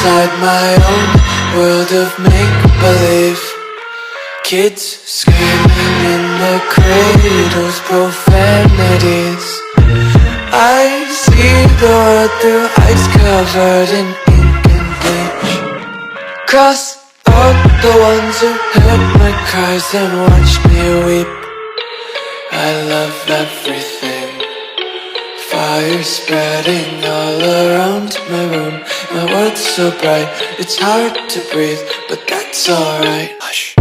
inside my own world of make-believe. Kids screaming in their cradles, profanities. I see the world through ice covered in ink and bleach. Cross out the ones who heard my cries and watched me weep. I love everything. Fire spreading all around my room. My world's so bright, it's hard to breathe, but that's alright. Hush.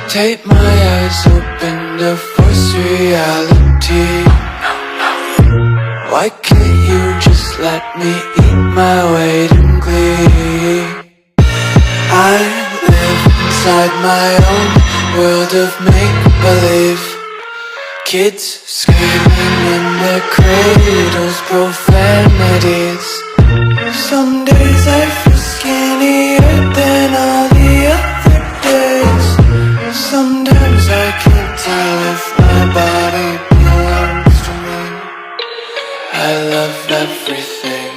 Take my eyes open to force reality. Why can't you just let me eat my weight in glee? I live inside my own world of make-believe. Kids screaming in their cradles, profanities. Some days I feel skinnier than all the other days. Sometimes I can't tell if my body belongs to me. I love everything.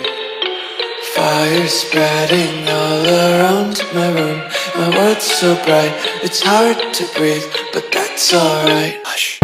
Fire spreading all around my room. My world's so bright, it's hard to breathe, but that's alright. Hush.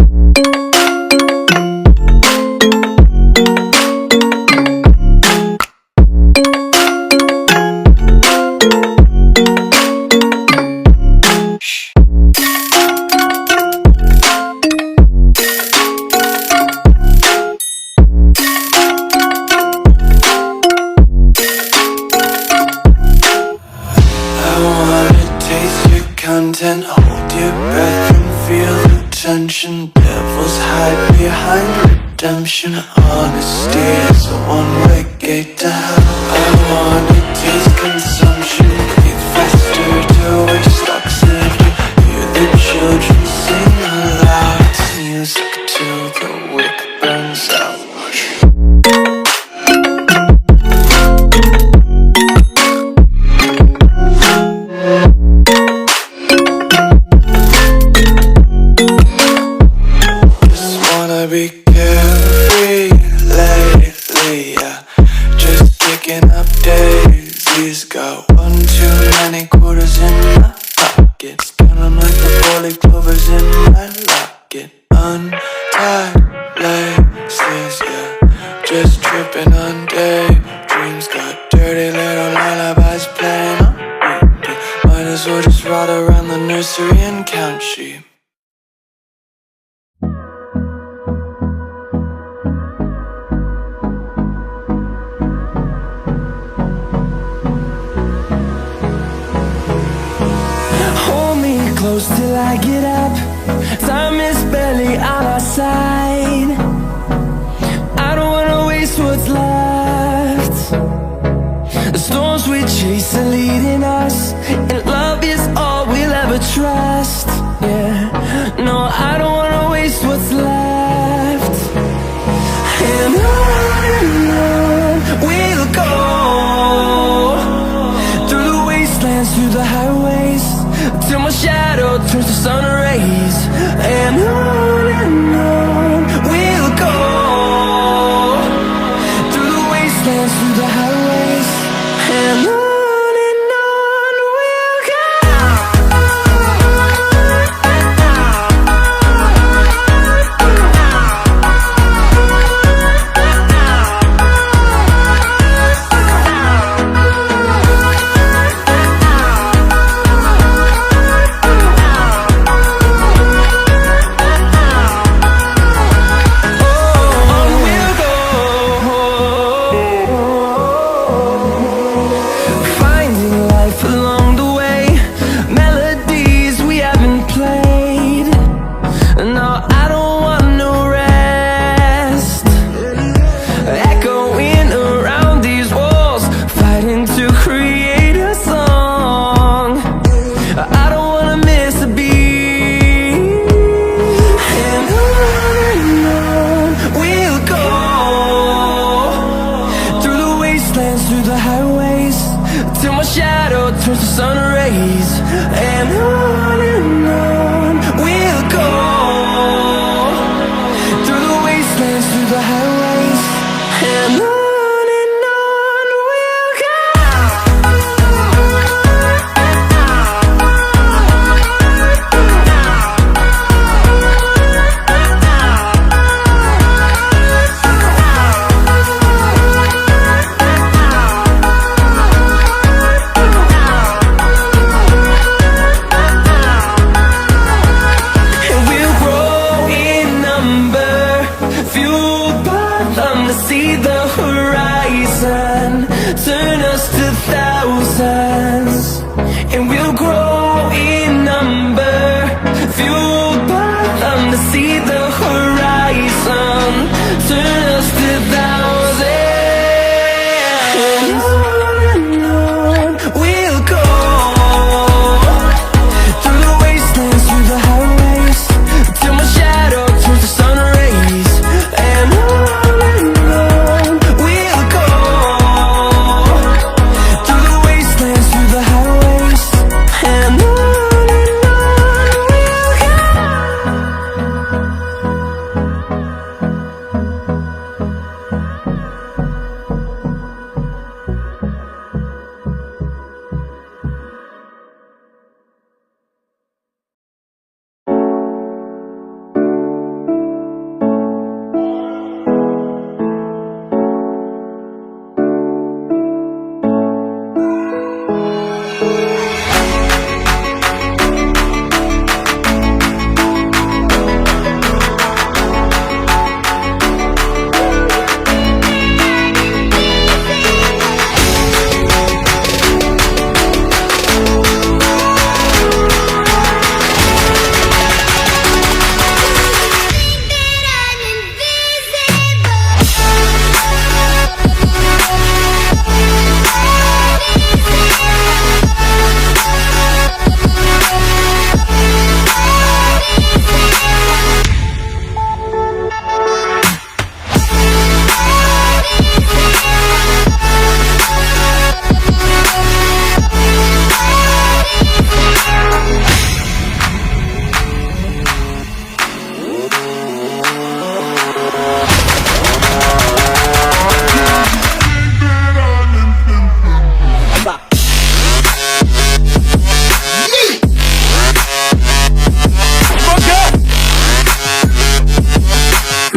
Content, hold your breath and feel the tension. Devils hide behind redemption. Honesty is a one-way gate to hell. I wanna taste consumption. Breathe faster to waste oxygen. Hear the children sing aloud. It's music till the wick burns out. Be carefree lately, yeah. Just picking up daisies. Got one too many quarters in my pockets. Count 'em like the 4-leaf clovers in my locket. Untied laces, yeah. Just tripping on daydreams. Got dirty little lullabies playing on repeat. Might as well just ride around the nursery and count sheep. Close till I get up. Time is barely on our side. I don't wanna waste what's left. The storms we chase are leading us, and love is all we'll ever trust. Yeah, no, I don't wanna waste what's left. And on we'll go, through the wastelands, through the highways, till my shadow turns to sun rays. And on we'll go, through the wastelands, through the highways. And on we'll go.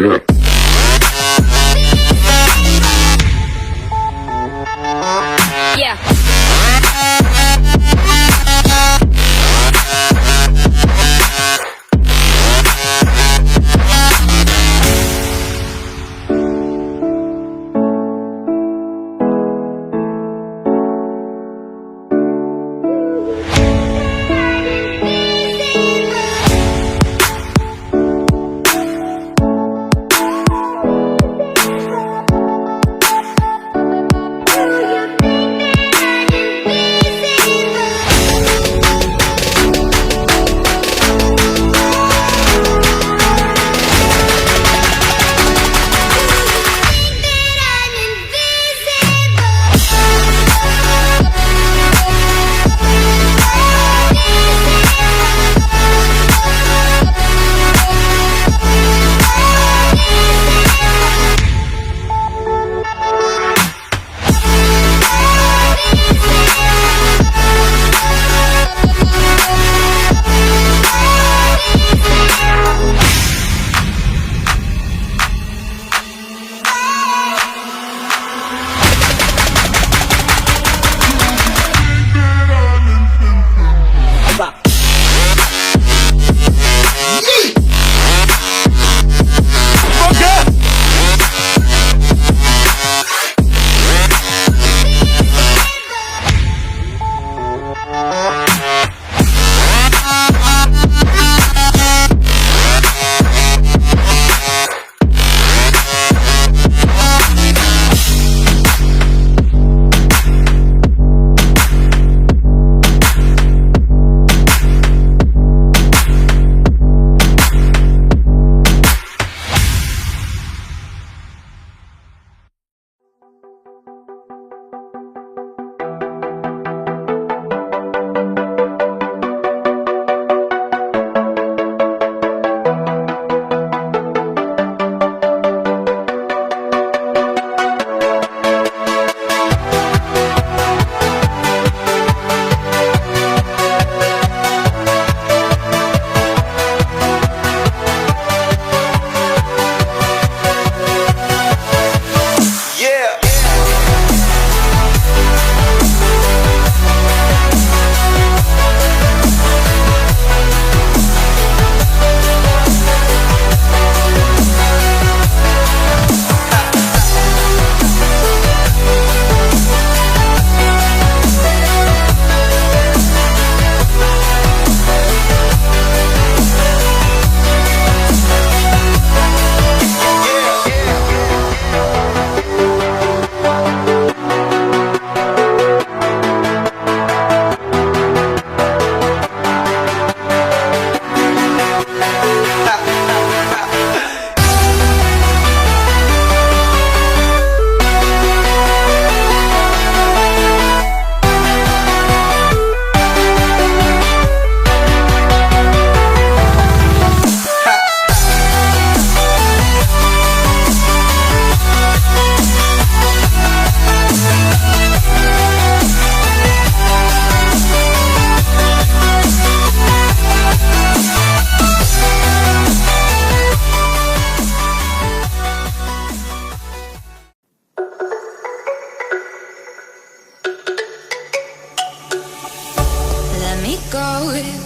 Yeah.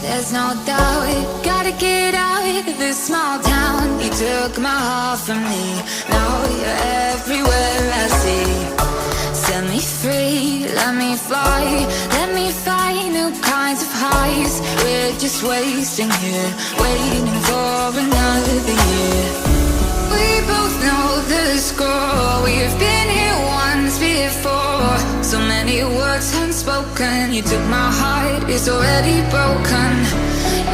There's no doubt, gotta get out of this small town. You took my heart from me, now you're everywhere I see. Set me free, let me fly, let me find new kinds of highs. We're just wasting here, waiting for another year. We both know the score, we've been here once before. So many words unspoken, you took my heart, it's already broken.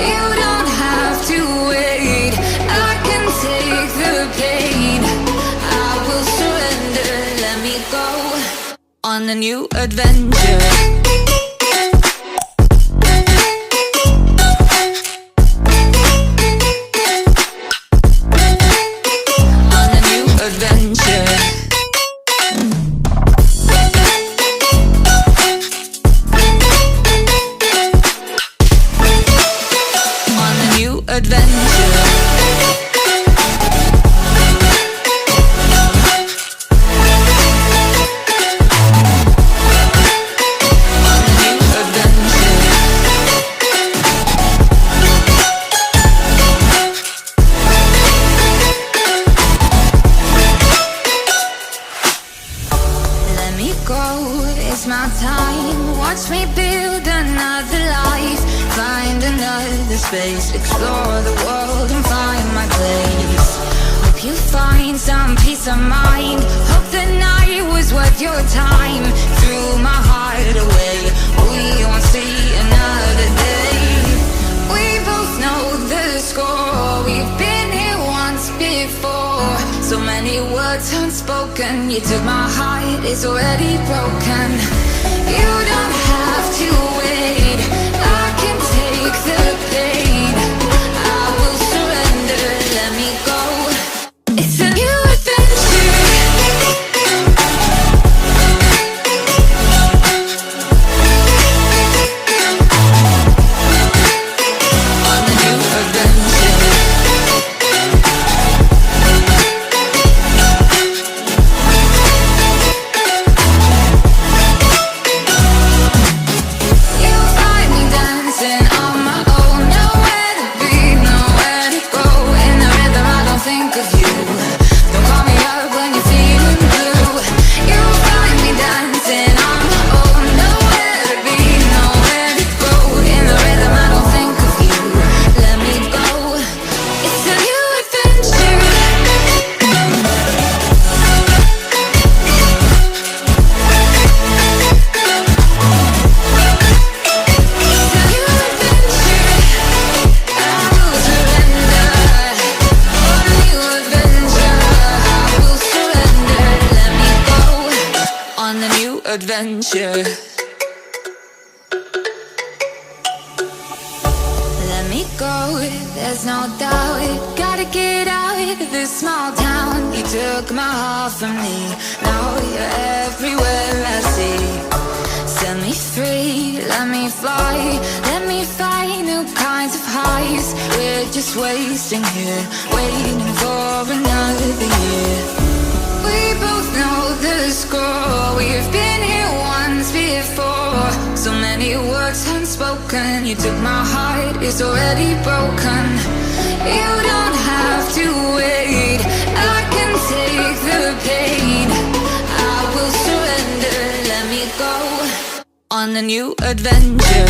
You don't have to wait, I can take the pain. I will surrender, let me go on a new adventure. space, explore the world and find my place. Hope you find some peace of mind. Hope the night was worth your time. Threw my heart away, we won't see another day. We both know the score, we've been here once before. So many words unspoken, you took my heart, it's already broken. You don't have to wait, I can take the pain. I will surrender, let me go. It's a new adventure. On a new adventure. You find me dancing on my own, nowhere to be, nowhere to go. In the rhythm I don't think of you. Don't call me up when you're feeling blue. You find me dancing on my own, nowhere to be, nowhere to go. In the rhythm I don't think of you. Let me go. It's a new adventure. On a new adventure. Let me go, there's no doubt. Gotta get out of this small town. You took my heart from me, now you're everywhere I see. Set me free, let me fly. Let me find new kinds of highs. We're just wasting here, waiting for another year. We both know the score, we've been here once before. So many words unspoken, you took my heart, it's already broken. You don't have to wait, I can take the pain. I will surrender, let me go. On a new adventure.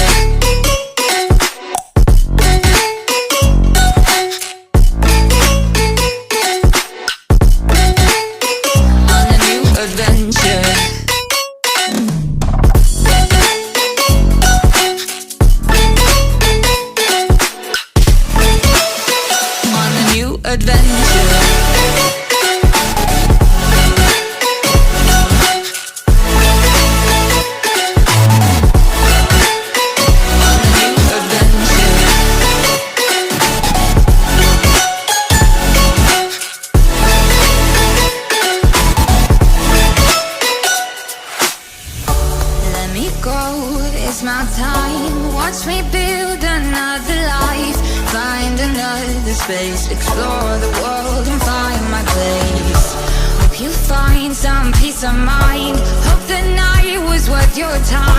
It's my time, watch me build another life. Find another space, explore the world and find my place. Hope you find some peace of mind. Hope the night was worth your time.